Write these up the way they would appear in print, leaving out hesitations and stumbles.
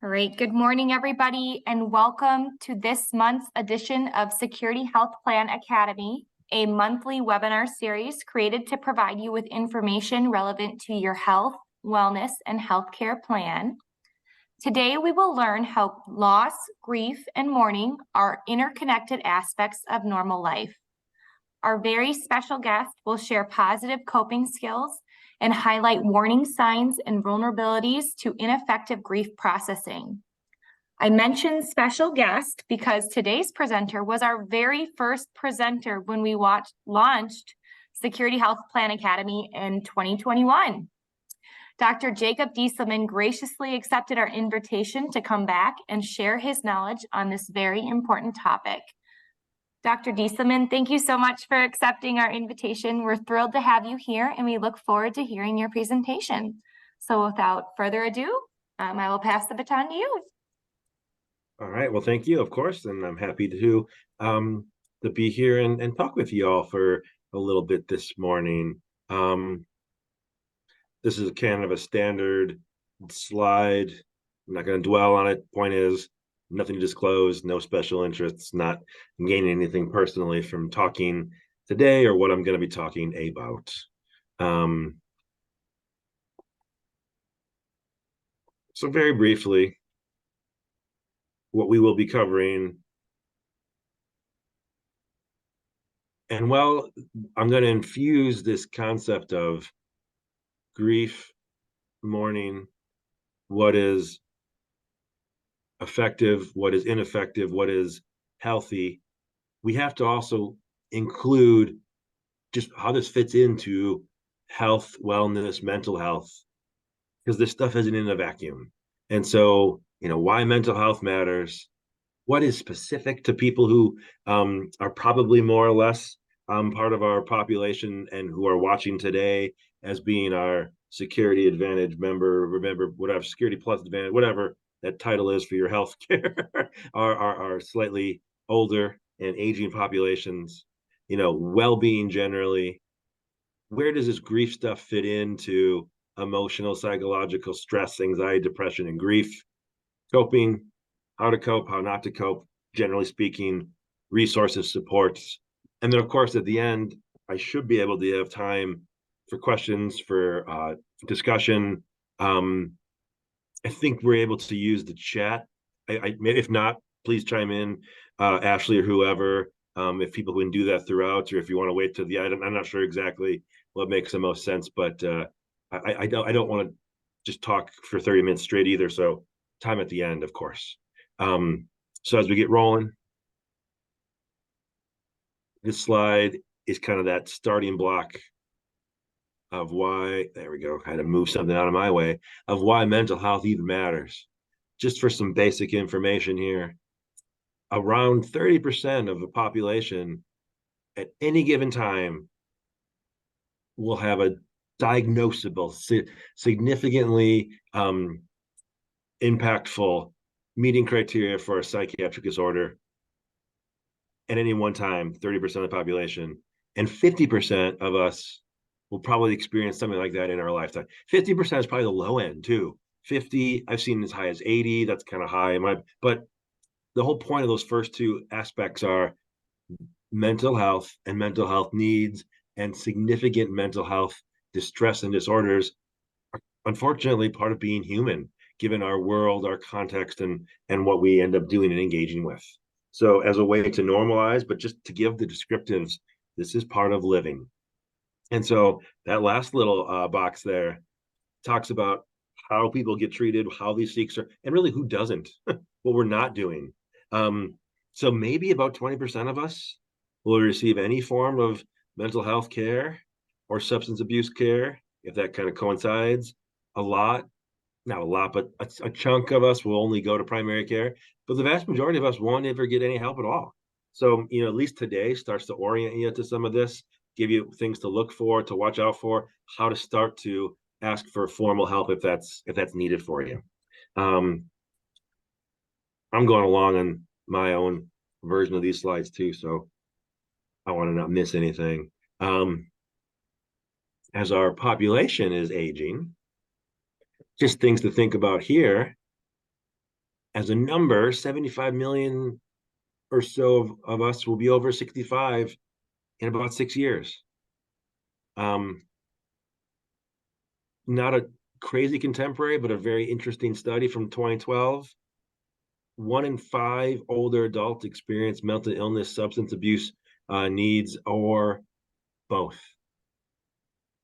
All right, good morning, everybody, and welcome to this month's edition of Security Health Plan Academy, a monthly webinar series created to provide you with information relevant to your health, wellness, and healthcare plan. Today, we will learn how loss, grief, and mourning are interconnected aspects of normal life. Our very special guest will share positive coping skills and highlight warning signs and vulnerabilities to ineffective grief processing. I mentioned special guest because today's presenter was our very first presenter when we launched Security Health Plan Academy in 2021. Dr. Jacob Diestelmann graciously accepted our invitation to come back and share his knowledge on this very important topic. Dr. Diestelmann, thank you so much for accepting our invitation. We're thrilled to have you here, and we look forward to hearing your presentation. So without further ado, I will pass the baton to you. All right, well, thank you, of course, and I'm happy to be here and talk with you all for a little bit this morning. This is kind of a standard slide. I'm not going to dwell on it. Point is, nothing to disclose, no special interests, not gaining anything personally from talking today or what I'm going to be talking about. So very briefly, what we will be covering, and well, I'm going to infuse this concept of grief, mourning, what is effective, what is ineffective, what is healthy. We have to also include just how this fits into health, wellness, mental health, because this stuff isn't in a vacuum. And so, why mental health matters, what is specific to people who are probably more or less part of our population and who are watching today as being our security advantage member, remember, whatever, security plus advantage, whatever that title is for your health care, are slightly older and aging populations, well-being generally. Where does this grief stuff fit into emotional, psychological stress, anxiety, depression, and grief? Coping, how to cope, how not to cope, generally speaking, resources, supports. And then, of course, at the end, I should be able to have time for questions, for discussion. I think we're able to use the chat. If not, please chime in, Ashley or whoever, if people can do that throughout, or if you want to wait to the item. I'm not sure exactly what makes the most sense, but I don't want to just talk for 30 minutes straight either. So time at the end, of course. So as we get rolling, this slide is kind of that starting block of why, there we go, kind of move something out of my way, of why mental health even matters. Just for some basic information here, around 30% of the population at any given time will have a diagnosable, significantly impactful meeting criteria for a psychiatric disorder at any one time, 30% of the population. And 50% of us will probably experience something like that in our lifetime. 50% is probably the low end too. 50, I've seen as high as 80. That's kind of high. But the whole point of those first two aspects are mental health and mental health needs, and significant mental health distress and disorders are unfortunately part of being human, given our world, our context, and what we end up doing and engaging with. So as a way to normalize, but just to give the descriptives, this is part of living. And so that last little box there talks about how people get treated, how these seeks are, and really who doesn't, what we're not doing. So maybe about 20% of us will receive any form of mental health care or substance abuse care, if that kind of coincides. A lot, not a lot, but a chunk of us will only go to primary care, but the vast majority of us won't ever get any help at all. So, at least today starts to orient you to some of this, give you things to look for, to watch out for, how to start to ask for formal help if that's needed for you. I'm going along on my own version of these slides too, so I want to not miss anything. As our population is aging, just things to think about here. as a number, 75 million or so of us will be over 65 in about 6 years. Not a crazy contemporary, but a very interesting study from 2012. 1 in 5 older adults experience mental illness, substance abuse needs, or both.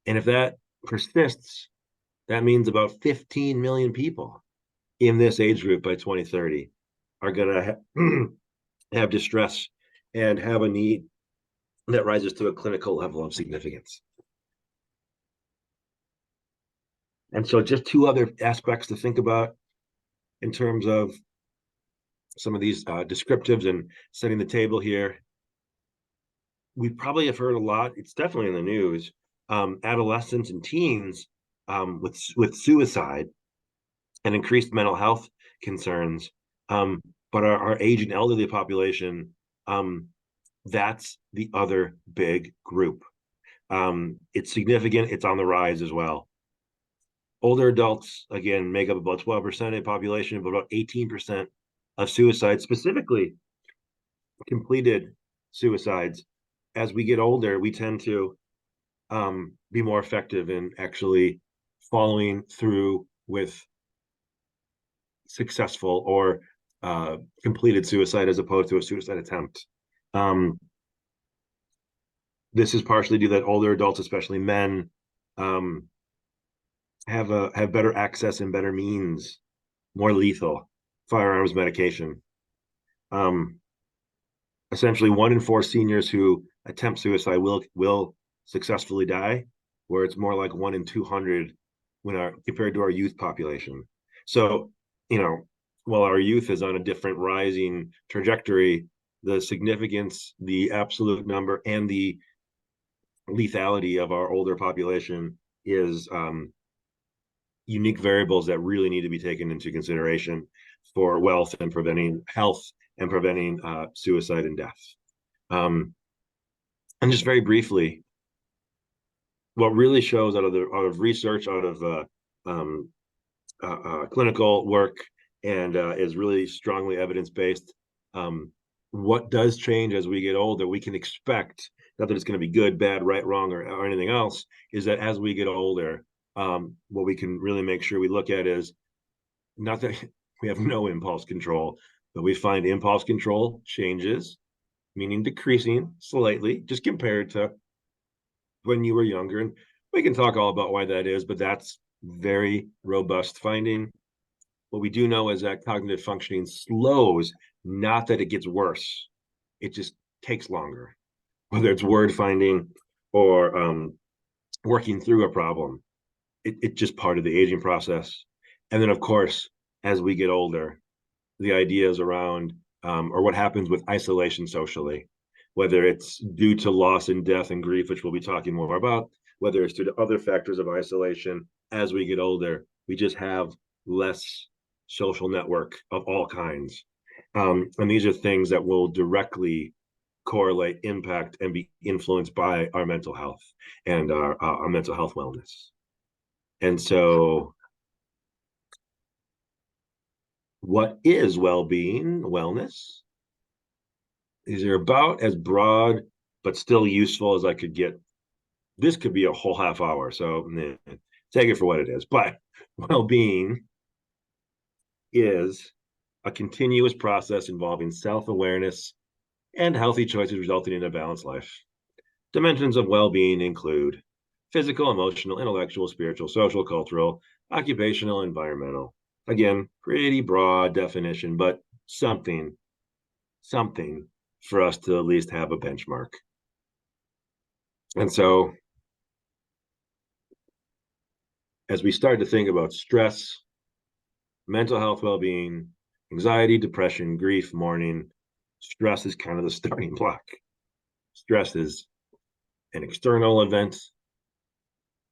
And if that persists, that means about 15 million people in this age group by 2030 are going to have distress and have a need that rises to a clinical level of significance. And so just 2 other aspects to think about in terms of some of these descriptives and setting the table here. We probably have heard a lot, it's definitely in the news, adolescents and teens with suicide and increased mental health concerns. But our age and elderly population, that's the other big group. It's significant, it's on the rise as well. Older adults, again, make up about 12% of the population, but about 18% of suicides, specifically completed suicides. As we get older, we tend to be more effective in actually following through with successful or completed suicide as opposed to a suicide attempt. This is partially due that older adults, especially men, have better access and better means, more lethal firearms medication. Essentially, 1 in 4 seniors who attempt suicide will successfully die, where it's more like 1 in 200 compared to our youth population. So, while our youth is on a different rising trajectory, the significance, the absolute number, and the lethality of our older population is unique variables that really need to be taken into consideration for wealth and preventing health and preventing suicide and death. And just very briefly, what really shows out of research, out of clinical work, and is really strongly evidence-based, what does change as we get older, we can expect, not that it's going to be good, bad, right, wrong, or anything else, is that as we get older, what we can really make sure we look at is not that we have no impulse control, but we find impulse control changes, meaning decreasing slightly, just compared to when you were younger. And we can talk all about why that is, but that's very robust finding. What we do know is that cognitive functioning slows, not that it gets worse. It just takes longer, whether it's word finding or working through a problem. It's just part of the aging process. And then, of course, as we get older, the ideas around or what happens with isolation socially, whether it's due to loss and death and grief, which we'll be talking more about, whether it's due to other factors of isolation. As we get older, we just have less social network of all kinds. And these are things that will directly correlate, impact, and be influenced by our mental health and our mental health wellness. And so what is well-being, wellness? These are about as broad but still useful as I could get. This could be a whole half hour, so take it for what it is. But well-being is a continuous process involving self-awareness and healthy choices resulting in a balanced life. Dimensions of well-being include physical, emotional, intellectual, spiritual, social, cultural, occupational, environmental. Again, pretty broad definition, but something for us to at least have a benchmark. And so as we start to think about stress, mental health well-being, anxiety, depression, grief, mourning, stress is kind of the starting block. Stress is an external event.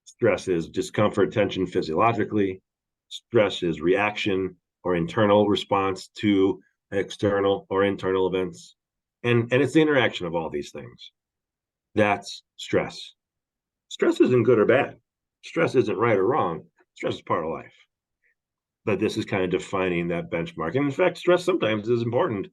Stress is discomfort, tension physiologically. Stress is reaction or internal response to external or internal events. And it's the interaction of all these things. That's stress. Stress isn't good or bad. Stress isn't right or wrong. Stress is part of life. But this is kind of defining that benchmark. And in fact, stress sometimes is important.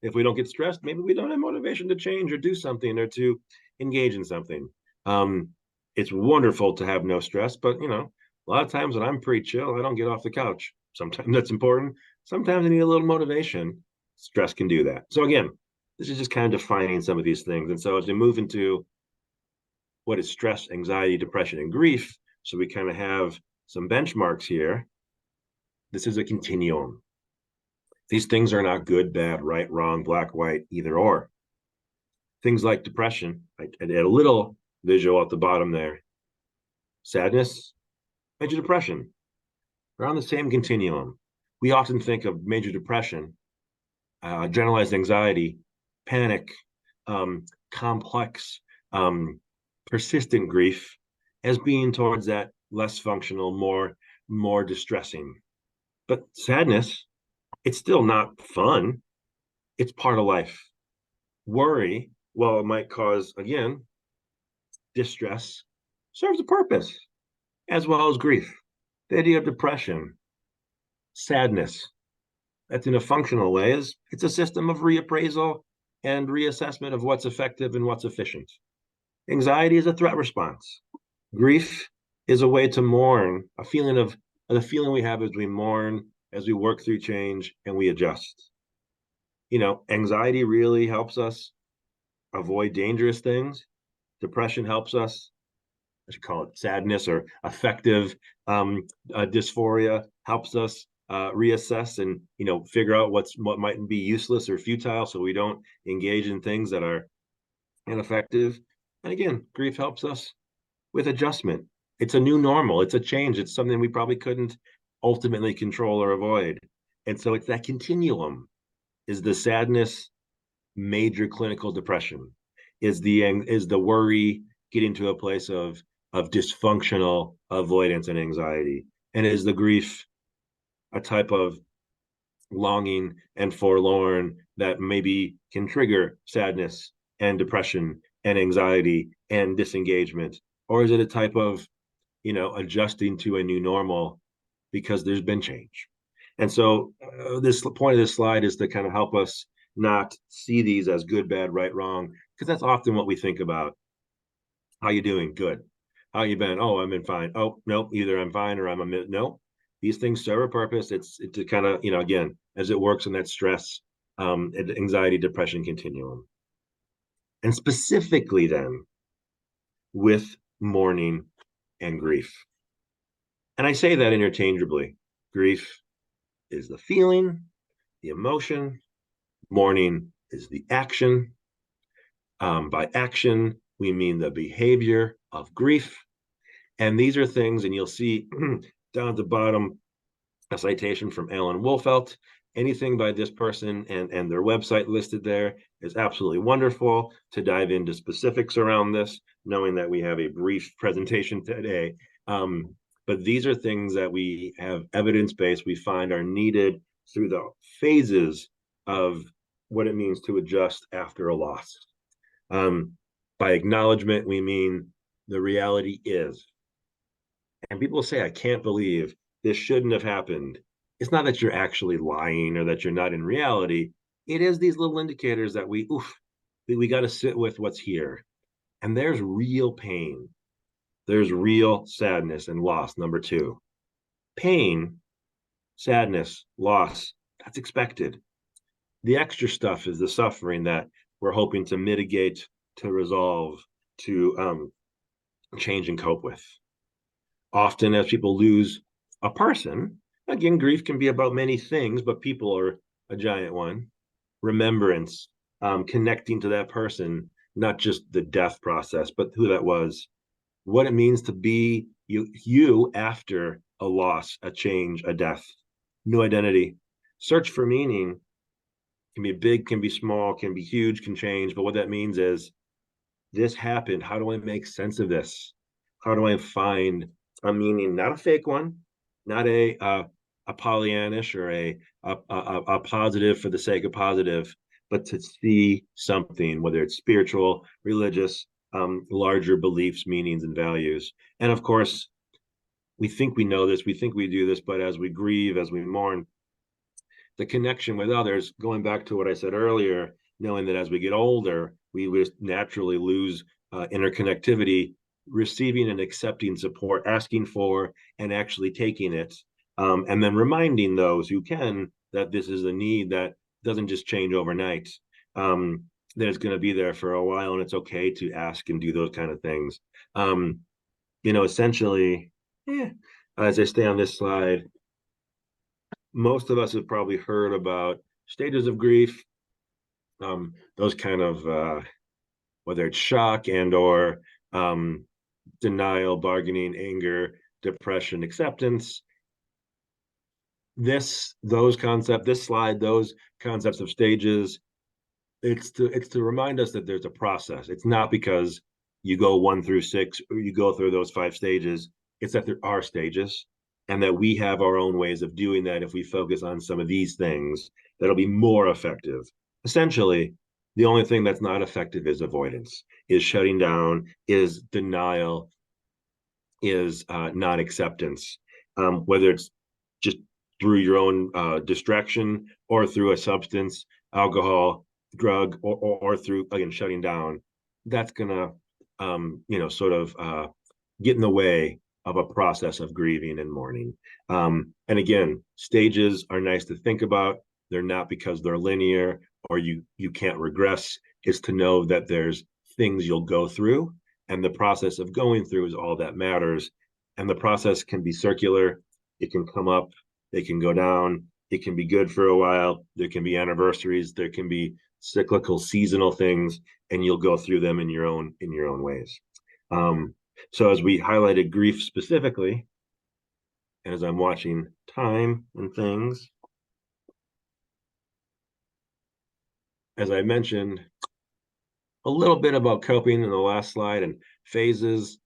If we don't get stressed, maybe we don't have motivation to change or do something or to engage in something. Um, it's wonderful to have no stress, but a lot of times when I'm pretty chill, I don't get off the couch. Sometimes that's important. Sometimes I need a little motivation. Stress can do that. So again, this is just kind of defining some of these things. And so as we move into what is stress, anxiety, depression, and grief, so we kind of have some benchmarks here. This is a continuum. These things are not good, bad, right, wrong, black, white, either or. Things like depression, I add a little visual at the bottom there. Sadness, major depression. They're on the same continuum. We often think of major depression, generalized anxiety, panic, complex, persistent grief as being towards that less functional, more distressing. But sadness, it's still not fun. It's part of life. Worry, while it might cause, again, distress, serves a purpose, as well as grief. The idea of depression, sadness, that's in a functional way, is it's a system of reappraisal and reassessment of what's effective and what's efficient. Anxiety is a threat response. Grief is a way to mourn, a feeling of the feeling we have as we mourn, as we work through change and we adjust. Anxiety really helps us avoid dangerous things. Depression helps us, I should call it sadness or affective dysphoria, helps us reassess and figure out what might be useless or futile, so we don't engage in things that are ineffective. And again, grief helps us with adjustment. It's a new normal. It's a change. It's something we probably couldn't ultimately control or avoid. And so it's that continuum. Is the sadness major clinical depression? Is the worry getting to a place of dysfunctional avoidance and anxiety? And is the grief a type of longing and forlorn that maybe can trigger sadness and depression and anxiety and disengagement? Or is it a type of adjusting to a new normal because there's been change? And so this point of this slide is to kind of help us not see these as good, bad, right, wrong, because that's often what we think about. How you doing? Good. How you been? Oh, I've been fine. Oh, no, either I'm fine or no. These things serve a purpose. It's to kind of, again, as it works in that stress, anxiety, depression continuum. And specifically then with mourning and grief. And I say that interchangeably. Grief is the feeling, the emotion. Mourning is the action. By action, we mean the behavior of grief. And these are things, and you'll see down at the bottom a citation from Alan Wolfelt. Anything by this person and their website listed there is absolutely wonderful to dive into specifics around this, knowing that we have a brief presentation today. But these are things that we have evidence-based, we find are needed through the phases of what it means to adjust after a loss. By acknowledgement, we mean the reality is. And people say, I can't believe this shouldn't have happened. It's not that you're actually lying or that you're not in reality. It is these little indicators that we got to sit with what's here. And there's real pain. There's real sadness and loss. Number two, pain, sadness, loss, that's expected. The extra stuff is the suffering that we're hoping to mitigate, to resolve, to change and cope with. Often as people lose a person, again, grief can be about many things, but people are a giant one. Remembrance, connecting to that person, not just the death process, but who that was, what it means to be you after a loss, a change, a death, new identity. Search for meaning can be big, can be small, can be huge, can change. But what that means is this happened. How do I make sense of this? How do I find a meaning, not a fake one, not a Pollyannish or a positive for the sake of positive, but to see something, whether it's spiritual, religious, larger beliefs, meanings, and values. And of course, we think we know this, we think we do this, but as we grieve, as we mourn, the connection with others, going back to what I said earlier, knowing that as we get older, we would naturally lose interconnectivity, receiving and accepting support, asking for and actually taking it, and then reminding those who can that this is a need that doesn't just change overnight. That it's going to be there for a while, and it's okay to ask and do those kind of things. Essentially, yeah, as I stay on this slide, most of us have probably heard about stages of grief, those kind of whether it's shock and or denial, bargaining, anger, depression, acceptance. Those concepts, this slide, those concepts of stages, it's to remind us that there's a process. It's not because you go 1 through 6 or you go through those 5 stages. It's that there are stages, and that we have our own ways of doing that. If we focus on some of these things, that'll be more effective. Essentially, the only thing that's not effective is avoidance, is shutting down, is denial, is non-acceptance, whether it's just through your own distraction or through a substance, alcohol, drug, or through, again, shutting down. That's gonna sort of get in the way of a process of grieving and mourning. And again, stages are nice to think about. They're not because they're linear or you can't regress. It's to know that there's things you'll go through, and the process of going through is all that matters. And the process can be circular. It can come up, it can go down, it can be good for a while, there can be anniversaries, there can be cyclical, seasonal things, and you'll go through them in your own ways. So as we highlighted grief specifically, and as I'm watching time and things, as I mentioned a little bit about coping in the last slide and phases,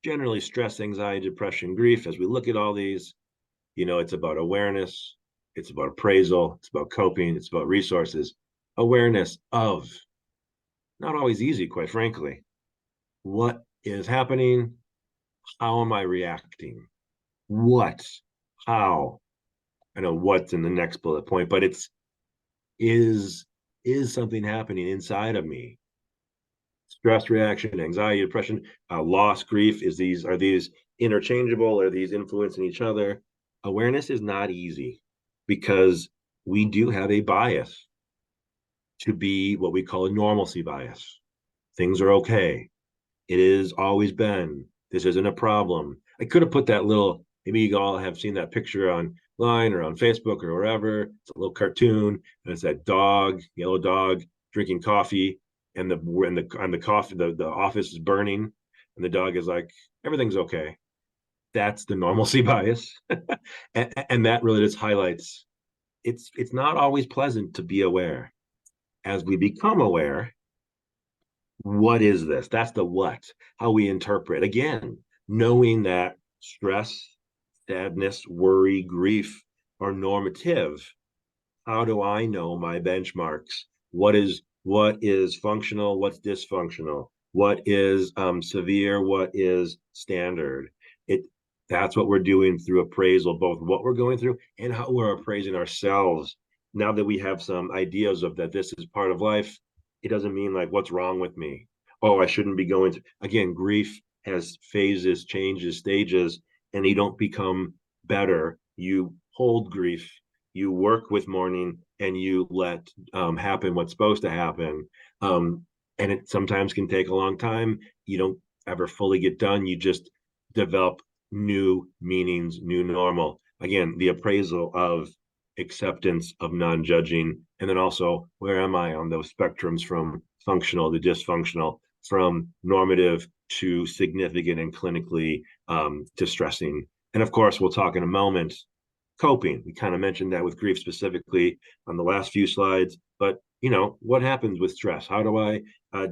generally stress, anxiety, depression, grief. As we look at all these, it's about awareness, it's about appraisal, it's about coping, it's about resources. Awareness of, not always easy, quite frankly, what is happening, how am I reacting, what, how. I know what's in the next bullet point, but it's is something happening inside of me? Stress reaction, anxiety, depression, loss, grief, are these interchangeable? Are these influencing each other? Awareness is not easy because we do have a bias to be what we call a normalcy bias. Things are okay. It is always been. This isn't a problem. I could have put that little, maybe you all have seen that picture online or on Facebook or wherever. It's a little cartoon, and it's that dog, yellow dog, drinking coffee, and the coffee, the office is burning, and the dog is like, everything's okay. That's the normalcy bias. and that really just highlights it's not always pleasant to be aware. As we become aware, what is this? That's the what, how we interpret. Again, knowing that stress, sadness, worry, grief are normative. How do I know my benchmarks? What is functional? What's dysfunctional? What is severe? What is standard? It That's what we're doing through appraisal, both what we're going through and how we're appraising ourselves. Now that we have some ideas of that this is part of life, it doesn't mean like what's wrong with me. Oh, I shouldn't be going to. Again, grief has phases, changes, stages, and you don't become better. You hold grief, you work with mourning, and you let happen what's supposed to happen. And it sometimes can take a long time. You don't ever fully get done. You just develop new meanings, new normal. Again, the appraisal of acceptance, of non-judging, and then also where am I on those spectrums from functional to dysfunctional, from normative to significant and clinically distressing. And of course, we'll talk in a moment coping. We kind of mentioned that with grief specifically on the last few slides, but what happens with stress? How do I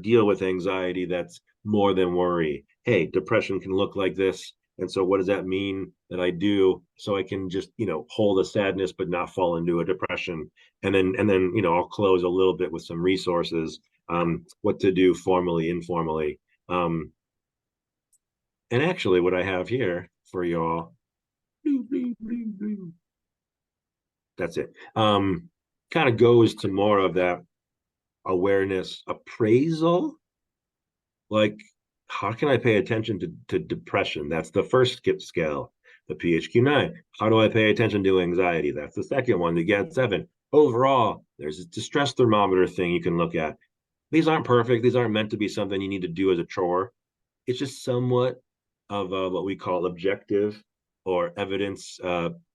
deal with anxiety that's more than worry? Hey, depression can look like this. And so what does that mean that I do so I can just, hold a sadness but not fall into a depression? And then, I'll close a little bit with some resources, what to do formally, informally. And actually what I have here for you all That's it. Kind of goes to more of that awareness appraisal. Like, how can I pay attention to depression? That's the first skip scale, the PHQ-9. How do I pay attention to anxiety? That's the second one, the GAD-7. Overall, there's a distress thermometer thing you can look at. These aren't perfect. These aren't meant to be something you need to do as a chore. It's just somewhat of what we call objective or evidence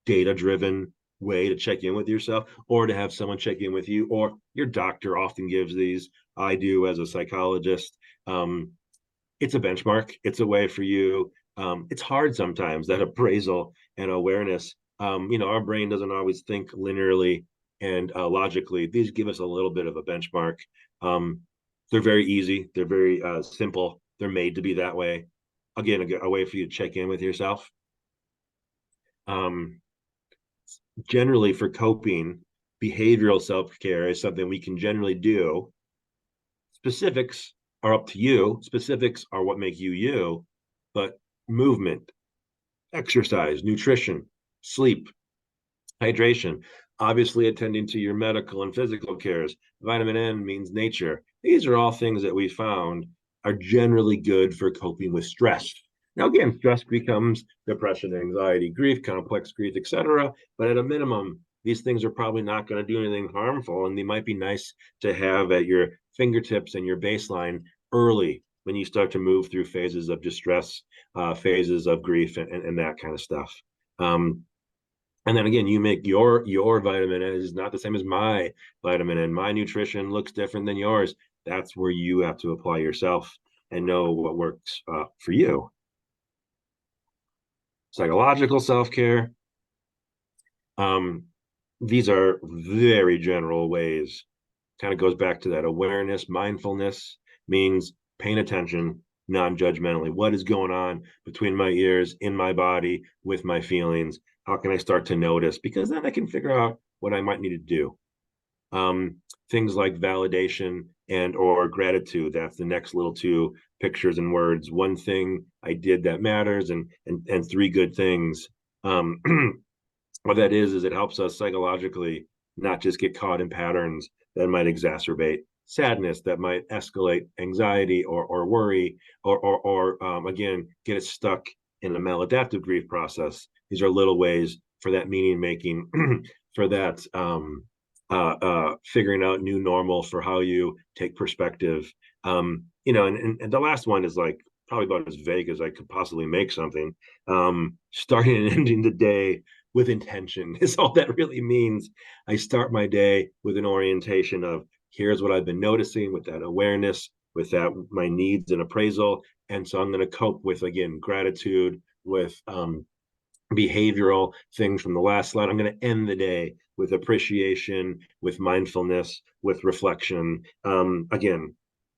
data driven way to check in with yourself, or to have someone check in with you, or your doctor often gives these. I do as a psychologist. It's a benchmark. It's a way for you. It's hard sometimes, that appraisal and awareness. Our brain doesn't always think linearly and logically. These give us a little bit of a benchmark. They're very easy. They're very simple. They're made to be that way. Again, a way for you to check in with yourself. Generally, for coping, behavioral self-care is something we can generally do. Specifics are up to you. Specifics are what make you you, but movement, exercise, nutrition, sleep, hydration, obviously attending to your medical and physical cares. Vitamin N means nature. These are all things that we found are generally good for coping with stress. Now, again, stress becomes depression, anxiety, grief, complex grief, etc. But at a minimum, these things are probably not going to do anything harmful, and they might be nice to have at your fingertips and your baseline early when you start to move through phases of distress, phases of grief, and that kind of stuff. And then again, you make your vitamin N is not the same as my vitamin N. My nutrition looks different than yours. That's where you have to apply yourself and know what works for you. Psychological self-care. These are very general ways. Kind of goes back to that awareness. Mindfulness means paying attention non-judgmentally. What is going on between my ears, in my body, with my feelings? How can I start to notice? Because then I can figure out what I might need to do. Things like validation and or gratitude. That's the next little two pictures and words. One thing I did that matters, and three good things. What that is it helps us psychologically not just get caught in patterns that might exacerbate sadness, that might escalate anxiety or worry, or again, get us stuck in the maladaptive grief process. These are little ways for that meaning making, for that figuring out new normal for how you take perspective. And the last one is like probably about as vague as I could possibly make something. Starting and ending the day with intention is all that really means. I start my day with an orientation of here's what I've been noticing, with that awareness, with that my needs and appraisal. And so I'm going to cope with, again, gratitude, with behavioral things from the last slide. I'm going to end the day with appreciation, with mindfulness, with reflection. Again,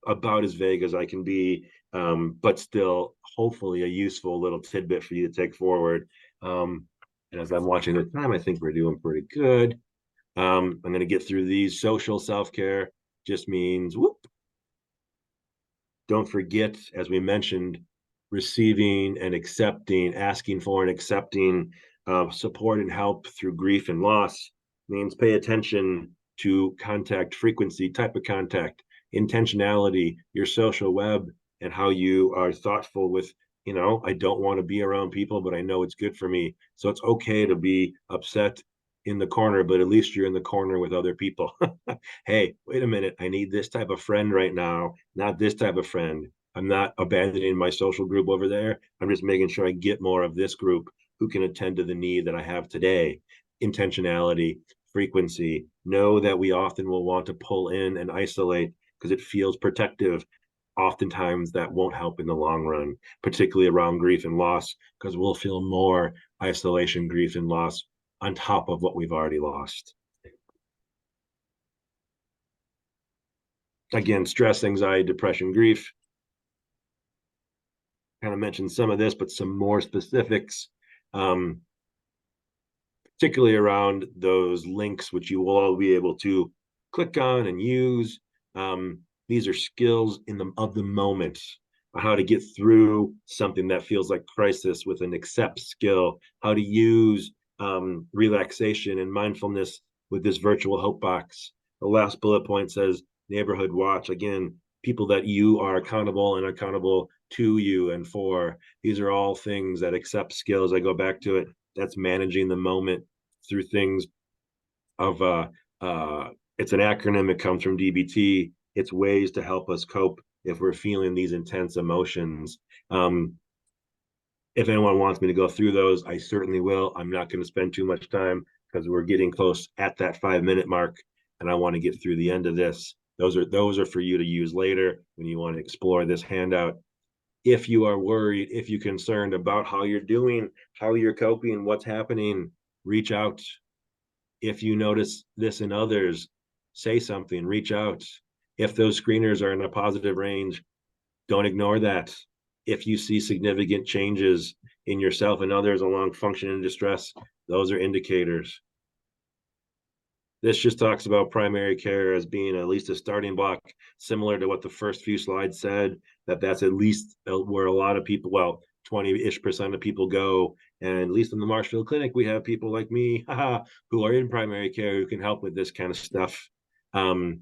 about as vague as I can be, but still hopefully a useful little tidbit for you to take forward. And as I'm watching the time, I think we're doing pretty good. I'm going to get through these. Social self-care just means, don't forget, as we mentioned, receiving and accepting, asking for and accepting support and help through grief and loss means pay attention to contact frequency, type of contact, intentionality, your social web, and how you are thoughtful with, I don't want to be around people, but I know it's good for me. So it's okay to be upset in the corner, but at least you're in the corner with other people. Hey, wait a minute. I need this type of friend right now, not this type of friend. I'm not abandoning my social group over there. I'm just making sure I get more of this group who can attend to the need that I have today. Intentionality, frequency. Know that we often will want to pull in and isolate because it feels protective. Oftentimes that won't help in the long run, particularly around grief and loss, because we'll feel more isolation, grief, and loss on top of what we've already lost. Again, stress, anxiety, depression, grief. Kind of mentioned some of this, but some more specifics, particularly around those links, which you will all be able to click on and use. These are skills of the moment. how to get through something that feels like crisis with an accept skill, how to use relaxation and mindfulness with this virtual hope box. The last bullet point says neighborhood watch. Again, people that you are accountable and accountable to you and for. These are all things that accept skills. I go back to it. That's managing the moment through things of it's an acronym. It comes from DBT. It's ways to help us cope if we're feeling these intense emotions. If anyone wants me to go through those, I certainly will. I'm not going to spend too much time because we're getting close at that 5 minute mark, and I want to get through the end of this. Those are for you to use later when you want to explore this handout. If you are worried, if you're concerned about how you're doing, how you're coping, what's happening, reach out. If you notice this in others, say something, reach out. If those screeners are in a positive range, don't ignore that. If you see significant changes in yourself and others along function and distress, those are indicators. This just talks about primary care as being at least a starting block, similar to what the first few slides said, that's at least where a lot of people, well, 20-ish% of people go. And at least in the Marshfield Clinic, we have people like me who are in primary care who can help with this kind of stuff. And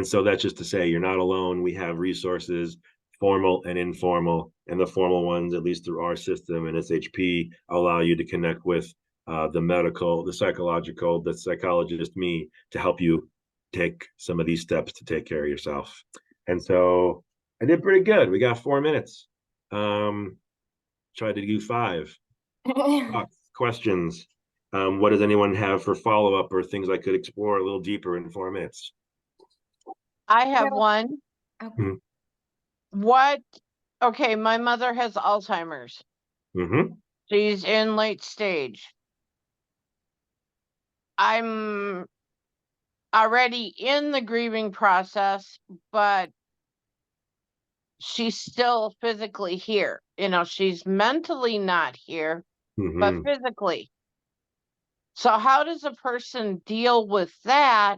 so that's just to say you're not alone. We have resources, formal and informal, and the formal ones, at least through our system and SHP, allow you to connect with the medical, the psychological, the psychologist, me, to help you take some of these steps to take care of yourself. And so I did pretty good. We got 4 minutes. Tried to do 5. Thoughts, questions. What does anyone have for follow-up or things I could explore a little deeper in 4 minutes? I have one. Okay. Okay, my mother has Alzheimer's. Mm-hmm. She's in late stage. I'm already in the grieving process, but she's still physically here. She's mentally not here, but physically. So how does a person deal with that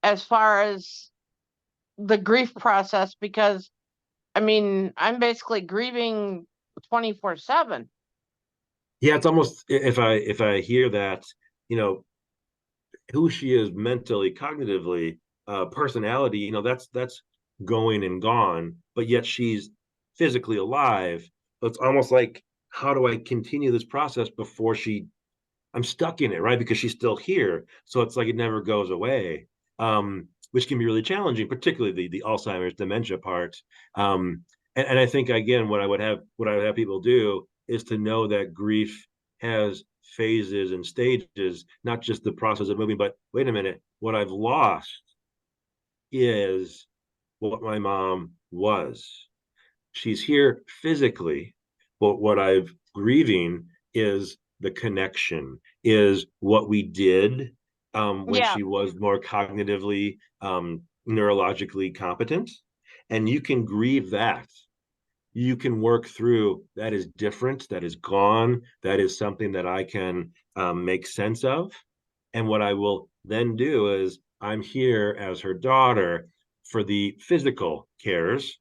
as far as the grief process? Because I'm basically grieving 24/7. Yeah, it's almost, if I hear that, who she is mentally, cognitively, personality, that's going and gone, but yet she's physically alive. So it's almost like, how do I continue this process before I'm stuck in it, right? Because she's still here. So it's like it never goes away, which can be really challenging, particularly the Alzheimer's dementia part. And I think, again, what I would have people do is to know that grief has phases and stages, not just the process of moving, but wait a minute, what I've lost is what my mom was. She's here physically, but what I've grieving is the connection, is what we did when she was more cognitively, neurologically competent. And you can grieve that. You can work through that is different, that is gone, that is something that I can make sense of. And what I will then do is I'm here as her daughter for the physical cares.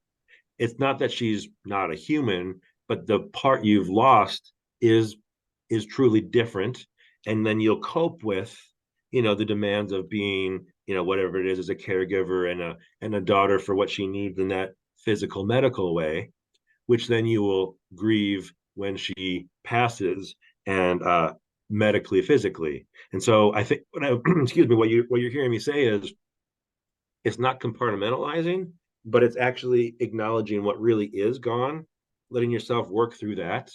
It's not that she's not a human, but the part you've lost is truly different. And then you'll cope with, the demands of being, whatever it is, as a caregiver and a daughter for what she needs in that physical medical way, which then you will grieve when she passes, and medically, physically. And so I think, excuse me, what you're hearing me say is, it's not compartmentalizing, but it's actually acknowledging what really is gone, letting yourself work through that,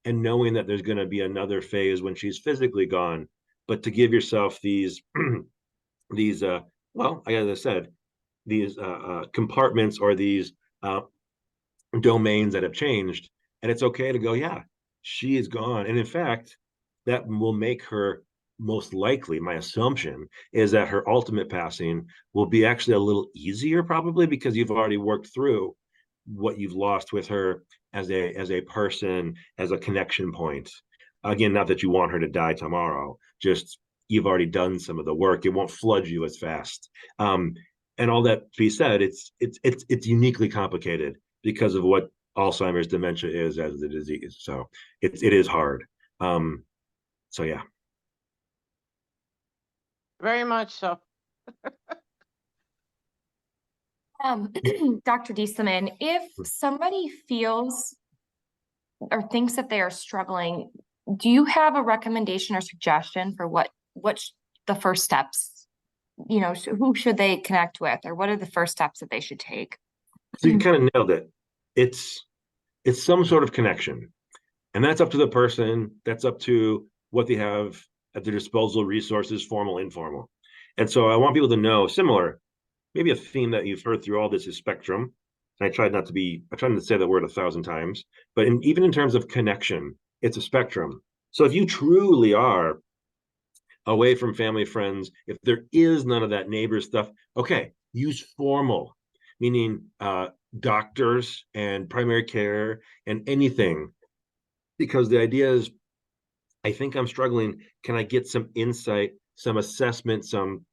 and knowing that there's going to be another phase when she's physically gone. But to give yourself these well, as I said, these compartments, or these domains that have changed. And it's okay to go, yeah, she is gone. And in fact, that will make her, most likely, my assumption is that her ultimate passing will be actually a little easier, probably because you've already worked through what you've lost with her as a person, as a connection point. Again, not that you want her to die tomorrow, just you've already done some of the work. It won't flood you as fast. And all that to be said, it's uniquely complicated. because of what Alzheimer's dementia is as the disease. So it is hard. So yeah. Very much so. Dr. Diestelmann, if somebody feels or thinks that they are struggling, do you have a recommendation or suggestion for what the first steps, who should they connect with, or what are the first steps that they should take? So you kind of nailed it. It's some sort of connection, and that's up to the person. That's up to what they have at their disposal, resources, formal, informal. And so I want people to know, similar, maybe a theme that you've heard through all this is spectrum. And I tried not to say that word 1,000 times, but even in terms of connection, it's a spectrum. So if you truly are away from family, friends, if there is none of that neighbor stuff, okay, use formal, meaning doctors and primary care and anything, because the idea is, I think I'm struggling. Can I get some insight, some assessment, some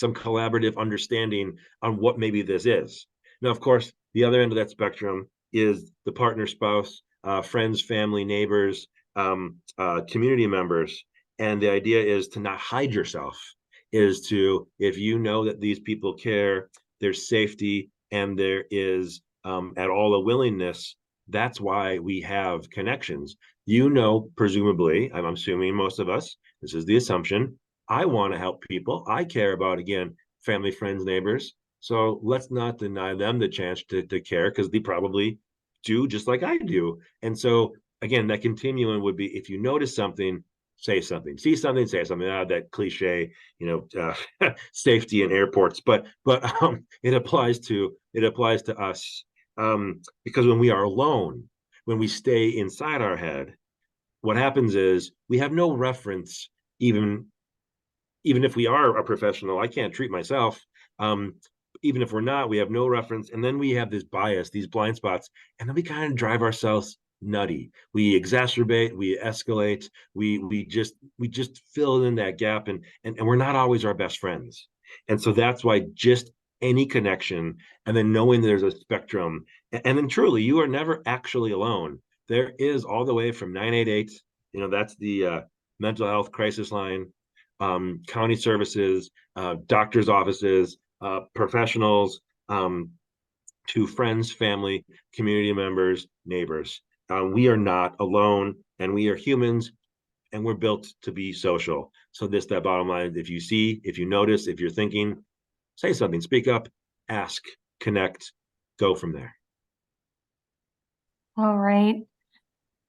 collaborative understanding on what maybe this is? Now, of course, the other end of that spectrum is the partner, spouse, friends, family, neighbors, community members. And the idea is to not hide yourself, is to, if you know that these people care, there's safety, and there is at all a willingness. That's why we have connections. Presumably, I'm assuming most of us, this is the assumption, I want to help people. I care about, again, family, friends, neighbors. So let's not deny them the chance to care, because they probably do just like I do. And so, again, that continuum would be, if you notice something, say something, see something, say something. That cliche, safety in airports, but it applies to us, because when we are alone, when we stay inside our head, what happens is we have no reference. Even if we are a professional, I can't treat myself. Even if we're not, we have no reference, and then we have this bias, these blind spots, and then we kind of drive ourselves nutty. We exacerbate, we escalate, we just fill in that gap, and we're not always our best friends. And so that's why just any connection, and then knowing there's a spectrum, and then truly, you are never actually alone. There is, all the way from 988, that's the mental health crisis line, county services, doctors' offices, professionals, to friends, family, community members, neighbors. We are not alone, and we are humans, and we're built to be social. So that bottom line, if you see, if you notice, if you're thinking, say something, speak up, ask, connect, go from there. All right.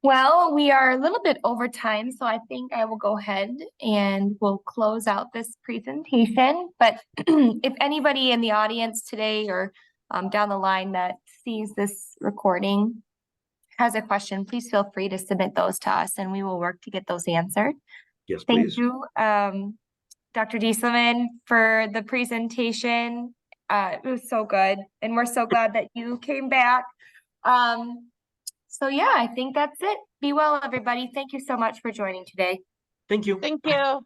Well, we are a little bit over time, so I think I will go ahead and we'll close out this presentation. But if anybody in the audience today or down the line that sees this recording has a question, please feel free to submit those to us and we will work to get those answered. Yes, Thank please. you, Dr. Diestelmann, for the presentation. It was so good, and we're so glad that you came back. So yeah, I think that's it. Be well, everybody. Thank you so much for joining today. Thank you. Thank you.